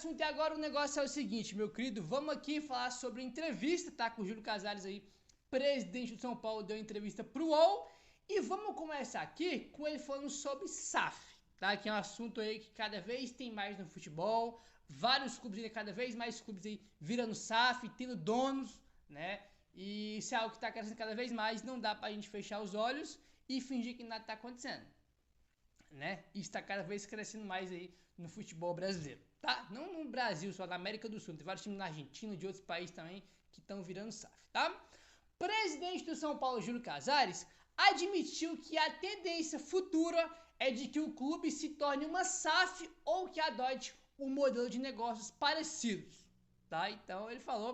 assunto e agora o negócio é o seguinte, meu querido, vamos aqui falar sobre entrevista, tá, com o Júlio Casares aí, presidente do São Paulo, deu entrevista pro UOL, e vamos começar aqui com ele falando sobre SAF, tá, que é um assunto aí que cada vez tem mais no futebol, vários clubes aí, cada vez mais clubes aí virando SAF, tendo donos, né, e isso é algo que tá crescendo cada vez mais, não dá pra gente fechar os olhos e fingir que nada tá acontecendo, né? E está cada vez crescendo mais aí no futebol brasileiro, tá? Não no Brasil, só na América do Sul. Tem vários times na Argentina, de outros países também, que estão virando SAF, tá? Presidente do São Paulo, Júlio Casares, admitiu que a tendência futura é de que o clube se torne uma SAF ou que adote um modelo de negócios parecidos, tá? Então ele falou,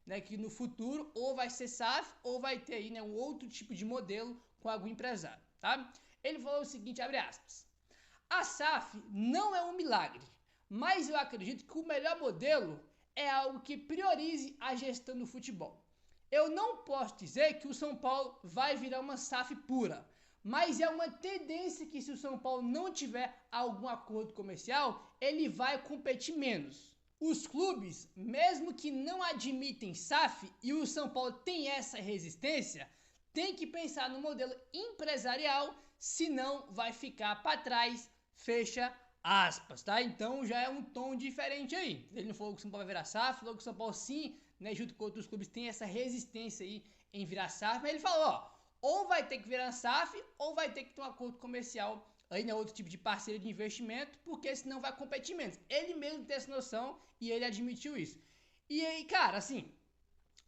né, que no futuro ou vai ser SAF ou vai ter aí, né, um outro tipo de modelo com algum empresário, tá? Ele falou o seguinte, abre aspas, a SAF não é um milagre, mas eu acredito que o melhor modelo é algo que priorize a gestão do futebol. Eu não posso dizer que o São Paulo vai virar uma SAF pura, mas é uma tendência que se o São Paulo não tiver algum acordo comercial, ele vai competir menos. Os clubes, mesmo que não admitem SAF e o São Paulo tem essa resistência, tem que pensar no modelo empresarial, senão vai ficar para trás, fecha aspas, tá? Então já é um tom diferente aí. Ele não falou que o São Paulo vai virar SAF, falou que o São Paulo sim, né, junto com outros clubes, tem essa resistência aí em virar SAF, mas ele falou, ó, ou vai ter que virar SAF, ou vai ter que ter um acordo comercial aí, né, outro tipo de parceiro de investimento, porque senão vai competir menos. Ele mesmo tem essa noção e ele admitiu isso. E aí, cara, assim,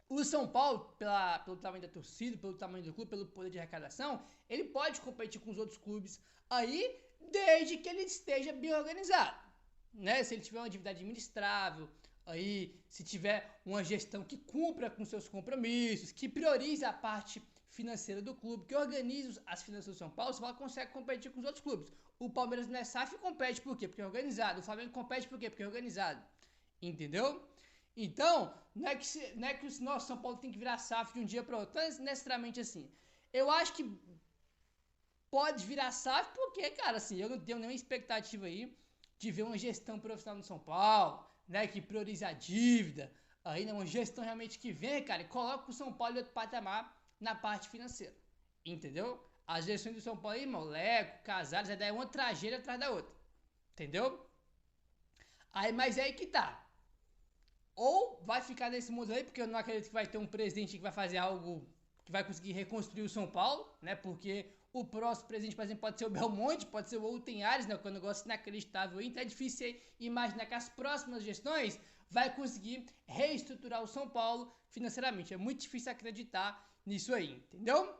o São Paulo, pelo tamanho da torcida, pelo tamanho do clube, pelo poder de arrecadação, ele pode competir com os outros clubes aí, desde que ele esteja bem organizado, né? Se ele tiver uma dívida administrável, aí, se tiver uma gestão que cumpra com seus compromissos, que priorize a parte financeira do clube, que organize as finanças do São Paulo, o São Paulo consegue competir com os outros clubes. O Palmeiras não é SAF e compete por quê? Porque é organizado. O Flamengo compete por quê? Porque é organizado. Entendeu? Então, não é que o nosso São Paulo tem que virar SAF de um dia para outro. Não é necessariamente assim. Eu acho que pode virar SAF porque, cara, assim, eu não tenho nenhuma expectativa aí de ver uma gestão profissional no São Paulo, né, que prioriza a dívida, aí, né, uma gestão realmente que vem, cara, e coloca o São Paulo em outro patamar na parte financeira, entendeu? As gestões do São Paulo aí, Moleco, Casares, é uma tragédia atrás da outra, entendeu? Aí, mas é aí que tá. Ou vai ficar nesse modelo aí, porque eu não acredito que vai ter um presidente que vai fazer algo que vai conseguir reconstruir o São Paulo, né? Porque o próximo presidente, por exemplo, pode ser o Belmonte, pode ser o Outro Ares, né? Que é um negócio inacreditável. Então é difícil imaginar que as próximas gestões vai conseguir reestruturar o São Paulo financeiramente. É muito difícil acreditar nisso aí, entendeu?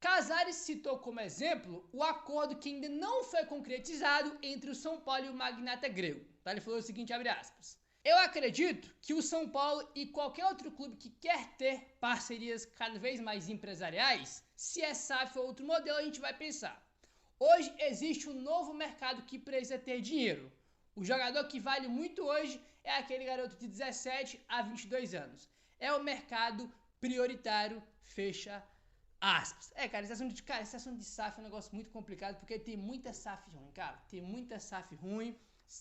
Casares citou como exemplo o acordo que ainda não foi concretizado entre o São Paulo e o magnata grego. Tá? Ele falou o seguinte, abre aspas. Eu acredito que o São Paulo e qualquer outro clube que quer ter parcerias cada vez mais empresariais, se é SAF ou outro modelo, a gente vai pensar. Hoje existe um novo mercado que precisa ter dinheiro. O jogador que vale muito hoje é aquele garoto de 17 a 22 anos. É o mercado prioritário, fecha aspas. Cara, esse assunto de SAF é um negócio muito complicado, porque tem muita SAF ruim, cara. Tem muita SAF ruim.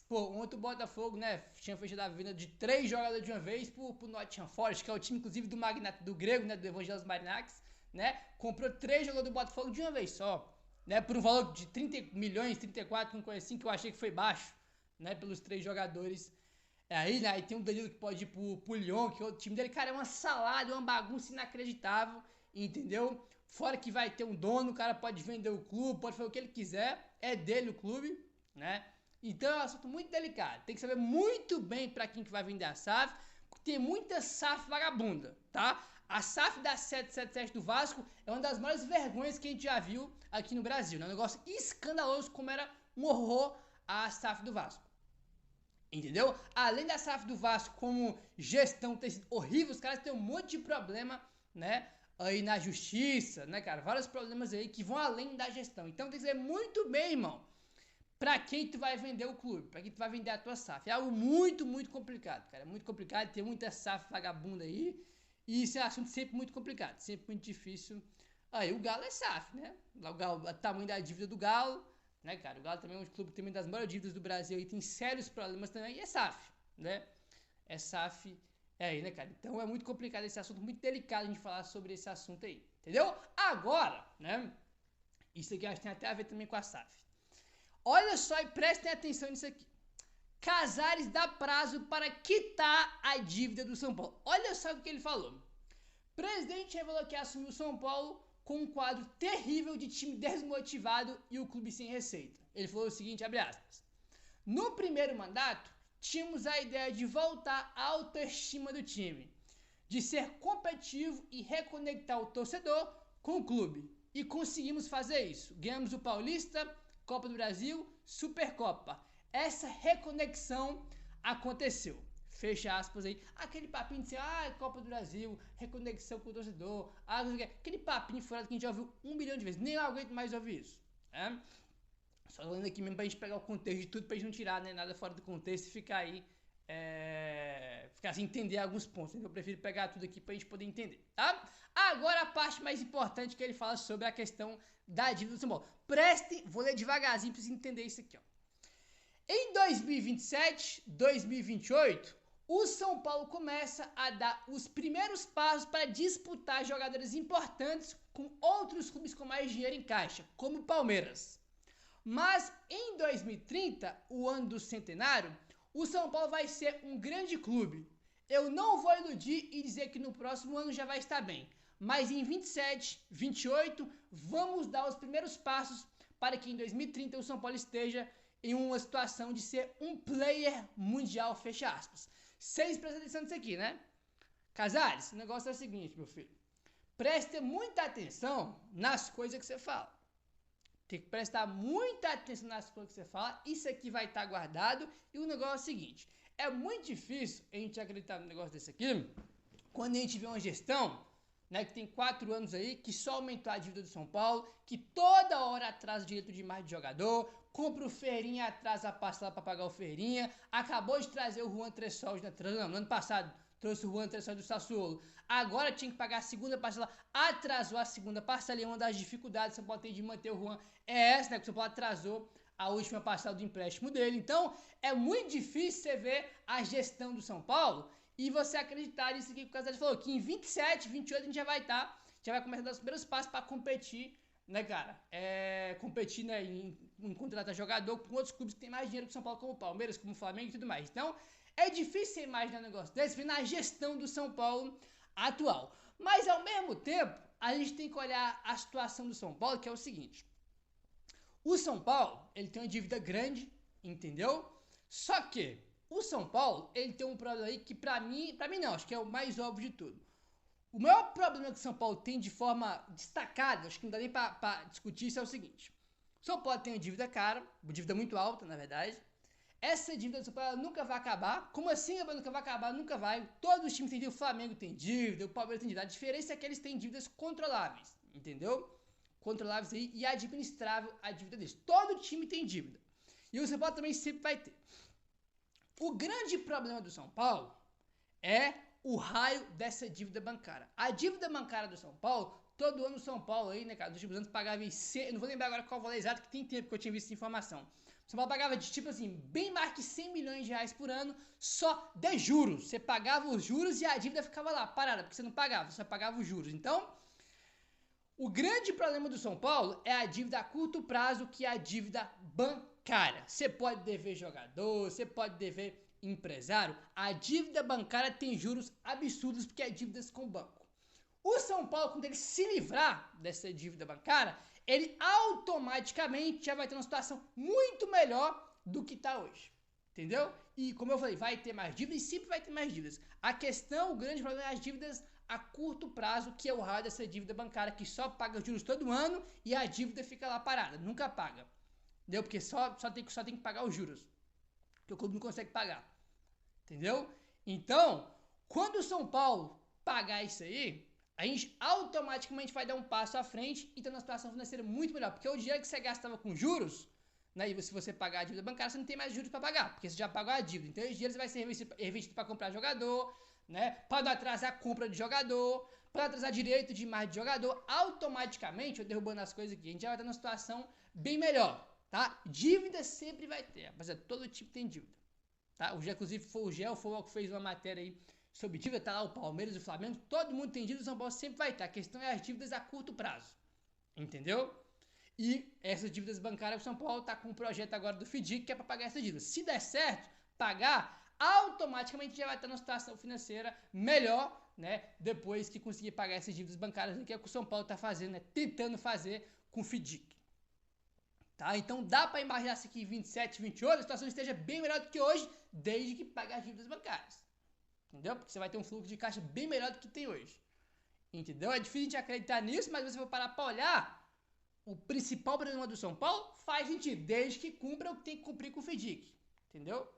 Pô, ontem o Botafogo, né, tinha fechado a venda de 3 jogadores de uma vez pro Nottingham Forest, que é o time, inclusive, do magnata, do grego, né, do Evangelos Marinax, né, comprou 3 jogadores do Botafogo de uma vez só, né, por um valor de 30 milhões, 34, uma coisa assim, que eu achei que foi baixo, né, pelos 3 jogadores. Aí, né, aí tem um Danilo que pode ir pro Lyon, que é outro time dele, cara, é uma salada, uma bagunça inacreditável, entendeu? Fora que vai ter um dono, o cara pode vender o clube, pode fazer o que ele quiser, é dele o clube, né? Então é um assunto muito delicado. Tem que saber muito bem para quem que vai vender a SAF. Tem muita SAF vagabunda, tá? A SAF da 777 do Vasco é uma das maiores vergonhas que a gente já viu aqui no Brasil. É um negócio escandaloso como era um horror a SAF do Vasco. Entendeu? Além da SAF do Vasco como gestão ter sido horrível, os caras têm um monte de problema, né? Aí na justiça, né, cara? Vários problemas aí que vão além da gestão. Então tem que saber muito bem, irmão, pra quem tu vai vender o clube, pra quem tu vai vender a tua SAF. É algo muito, muito complicado, cara. É muito complicado, tem muita SAF vagabunda aí. E isso é um assunto sempre muito complicado, sempre muito difícil. Aí o Galo é SAF, né? O Galo, o tamanho da dívida do Galo, né, cara? O Galo também é um clube que tem uma das maiores dívidas do Brasil e tem sérios problemas também, e é SAF. né? É SAF, é aí, né, cara? Então é muito complicado esse assunto, muito delicado a gente falar sobre esse assunto aí, entendeu? Agora, né? Isso aqui eu acho que tem até a ver também com a SAF. Olha só e prestem atenção nisso aqui. Casares dá prazo para quitar a dívida do São Paulo. Olha só o que ele falou. O presidente revelou que assumiu o São Paulo com um quadro terrível de time desmotivado e o clube sem receita. Ele falou o seguinte, abre aspas. No primeiro mandato, tínhamos a ideia de voltar à autoestima do time, de ser competitivo e reconectar o torcedor com o clube. E conseguimos fazer isso. Ganhamos o Paulista, Copa do Brasil, Supercopa. Essa reconexão aconteceu. Fecha aspas aí. Aquele papinho de ser, Copa do Brasil, reconexão com o torcedor, aquele papinho fora que a gente já ouviu 1 milhão de vezes. Nem eu aguento mais ouvir isso. Só falando aqui mesmo pra gente pegar o contexto de tudo, pra gente não tirar, né, nada fora do contexto e ficar aí, ficar assim, entender alguns pontos. Então eu prefiro pegar tudo aqui pra gente poder entender, tá? Agora a parte mais importante que ele fala sobre a questão da dívida do São Paulo. Prestem, vou ler devagarzinho pra vocês entenderem isso aqui, ó. Em 2027, 2028, o São Paulo começa a dar os primeiros passos para disputar jogadores importantes com outros clubes com mais dinheiro em caixa, como o Palmeiras. Mas em 2030, o ano do centenário, o São Paulo vai ser um grande clube. Eu não vou iludir e dizer que no próximo ano já vai estar bem, mas em 27, 28, vamos dar os primeiros passos para que em 2030 o São Paulo esteja em uma situação de ser um player mundial, fecha aspas. Vocês prestem atenção nisso aqui, né? Casares, o negócio é o seguinte, meu filho. Preste muita atenção nas coisas que você fala. Tem que prestar muita atenção nas coisas que você fala. Isso aqui vai estar guardado. E o negócio é o seguinte. É muito difícil a gente acreditar no negócio desse aqui quando a gente vê uma gestão, né, que tem 4 anos aí, que só aumentou a dívida do São Paulo, que toda hora atrasa direito de mais de jogador, compra o Ferrinha, atrasa a parcela para pagar o Ferrinha, acabou de trazer o Juan Tressoldi, no ano passado trouxe o Juan Tressoldi do Sassuolo, agora tinha que pagar a segunda parcela, atrasou a segunda parcela e uma das dificuldades que o São Paulo tem de manter o Juan é essa, né, que o São Paulo atrasou a última parcela do empréstimo dele. Então, é muito difícil você ver a gestão do São Paulo e você acreditar nisso aqui que o Casares falou, que em 27, 28 a gente já vai estar, já vai começar a dar os primeiros passos para competir, né, cara? Competir, né, em contratar jogador com outros clubes que tem mais dinheiro que o São Paulo, como o Palmeiras, como o Flamengo e tudo mais. Então, é difícil você imaginar um negócio desse na gestão do São Paulo atual. Mas, ao mesmo tempo, a gente tem que olhar a situação do São Paulo, que é o seguinte. O São Paulo, ele tem uma dívida grande, entendeu? Só que o São Paulo, ele tem um problema aí que pra mim não, acho que é o mais óbvio de tudo. O maior problema que o São Paulo tem de forma destacada, acho que não dá nem pra discutir isso, é o seguinte. O São Paulo tem uma dívida cara, uma dívida muito alta, na verdade. Essa dívida do São Paulo nunca vai acabar. Como assim, nunca vai acabar? Nunca vai. Todos os times têm dívida, o Flamengo tem dívida, o Palmeiras tem dívida. A diferença é que eles têm dívidas controláveis, entendeu? Controláveis aí e administrável a dívida deles. Todo time tem dívida. E o São Paulo também sempre vai ter. O grande problema do São Paulo é o raio dessa dívida bancária. A dívida bancária do São Paulo, todo ano o São Paulo aí, né, cara, nos últimos anos pagava eu não vou lembrar agora qual o valor exato, que tem tempo que eu tinha visto essa informação. O São Paulo pagava de tipo assim, bem mais que 100 milhões de reais por ano só de juros. Você pagava os juros e a dívida ficava lá, parada, porque você não pagava, você só pagava os juros. Então, o grande problema do São Paulo é a dívida a curto prazo, que é a dívida bancária. Você pode dever jogador, você pode dever empresário, a dívida bancária tem juros absurdos porque é dívidas com o banco. O São Paulo, quando ele se livrar dessa dívida bancária, ele automaticamente já vai ter uma situação muito melhor do que está hoje. Entendeu? E como eu falei, vai ter mais dívidas e sempre vai ter mais dívidas. A questão, o grande problema é as dívidas a curto prazo, que é o raio dessa dívida bancária que só paga juros todo ano e a dívida fica lá parada, nunca paga. Entendeu? Porque só tem que pagar os juros. Que o clube não consegue pagar. Entendeu? Então, quando o São Paulo pagar isso aí, a gente automaticamente vai dar um passo à frente e ter uma situação financeira muito melhor. Porque o dinheiro que você gastava com juros, né, e se você pagar a dívida bancária, você não tem mais juros para pagar, porque você já pagou a dívida. Então, esse dinheiro vai ser reinvestido para comprar jogador, né, para não atrasar a compra de jogador, para atrasar direito de mais de jogador. Automaticamente, eu derrubando as coisas aqui, a gente já vai estar numa situação bem melhor. Tá? Dívida sempre vai ter, rapaziada. Todo tipo tem dívida. tá? Inclusive, o Gel foi o que fez uma matéria aí sobre dívida, tá lá o Palmeiras e o Flamengo, todo mundo tem dívida, o São Paulo sempre vai estar. A questão é as dívidas a curto prazo, entendeu? E essas dívidas bancárias, o São Paulo tá com um projeto agora do FDIC que é para pagar essas dívidas. Se der certo, pagar, automaticamente já vai estar numa situação financeira melhor, né? Depois que conseguir pagar essas dívidas bancárias, que é o que o São Paulo tá fazendo, né? Tentando fazer com o FDIC. Tá? Então dá para imaginar se aqui em 27, 28 a situação esteja bem melhor do que hoje, desde que pague as dívidas bancárias. Entendeu? Porque você vai ter um fluxo de caixa bem melhor do que tem hoje. Entendeu? É difícil de acreditar nisso, mas se você for parar para olhar, o principal problema do São Paulo faz sentido, desde que cumpra o que tem que cumprir com o FDIC. Entendeu?